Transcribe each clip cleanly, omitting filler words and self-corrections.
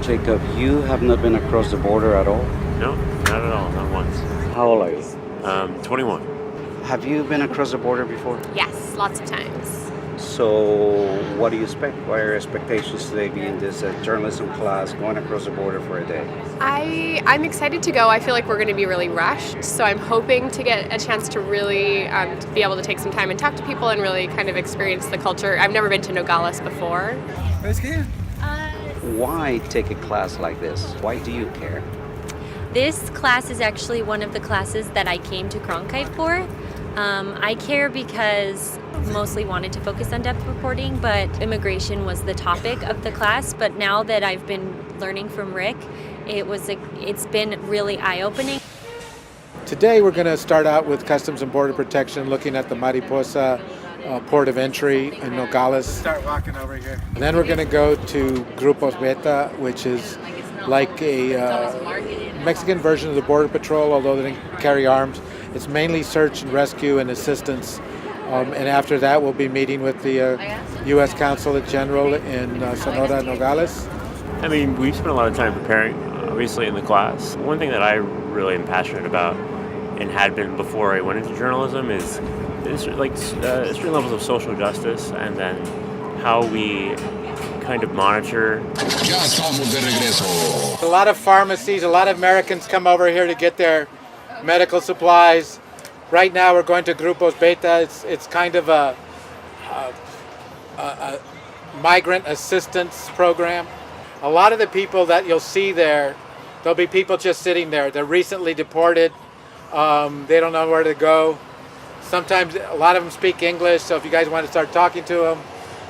Jacob, you have not been across the border at all? No, not at all, not once. How old are you? 21. Have you been across the border before? Yes, lots of times. So, what do you expect? What are your expectations today being this journalism class going across the border for a day? I'm excited to go. I feel like we're going to be really rushed, so I'm hoping to get a chance to really to be able to take some time and talk to people and really kind of experience the culture. I've never been to Nogales before. Why take a class like this? Why do you care? This class is actually one of the classes that I came to Cronkite for. I care because mostly wanted to focus on depth reporting, but immigration was the topic of the class. But now that I've been learning from Rick, it's been really eye-opening. Today we're going to start out with Customs and Border Protection, looking at the Mariposa port of entry in Nogales. Start walking over here. And then we're going to go to Grupos Beta, which is like a Mexican version of the Border Patrol, although they didn't carry arms. It's mainly search and rescue and assistance. And after that, we'll be meeting with the U.S. Consulate General in Sonora, Nogales. I mean, we spent a lot of time preparing, obviously, in the class. One thing that I really am passionate about and had been before I went into journalism is certain levels of social justice, and then how we kind of monitor. A lot of pharmacies, a lot of Americans come over here to get their medical supplies. Right now we're going to Grupos Beta. It's kind of a migrant assistance program. A lot of the people that you'll see there, there'll be people just sitting there. They're recently deported. They don't know where to go. Sometimes a lot of them speak English, so if you guys want to start talking to them,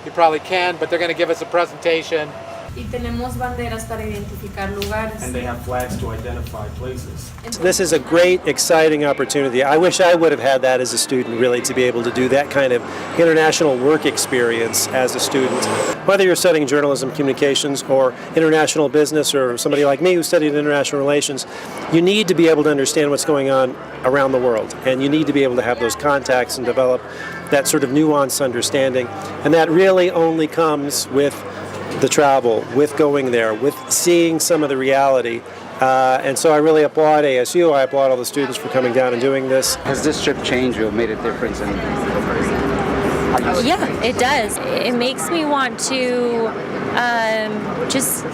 you probably can, but they're going to give us a presentation. Y tenemos banderas para identificar lugares. And they have flags to identify places. This is a great, exciting opportunity. I wish I would have had that as a student, really, to be able to do that kind of international work experience as a student. Whether you're studying journalism, communications, or international business, or somebody like me who studied international relations, you need to be able to understand what's going on around the world, and you need to be able to have those contacts and develop that sort of nuanced understanding. And that really only comes with the travel, with going there, with seeing some of the reality. And so I really applaud ASU, I applaud all the students for coming down and doing this. Has this trip changed you, made a difference in Yeah, it does. It makes me want to just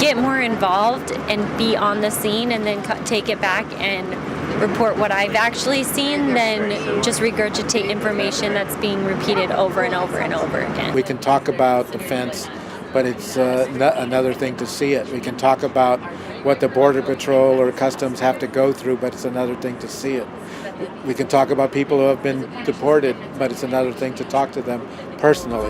get more involved and be on the scene, and then take it back and report what I've actually seen than just regurgitate information that's being repeated over and over and over again. We can talk about defense, but it's another thing to see it. We can talk about what the Border Patrol or Customs have to go through, but it's another thing to see it. We can talk about people who have been deported, but it's another thing to talk to them personally.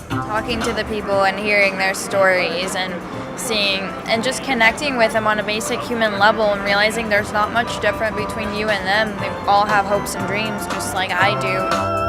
Talking to the people and hearing their stories and seeing and just connecting with them on a basic human level and realizing there's not much different between you and them. They all have hopes and dreams just like I do.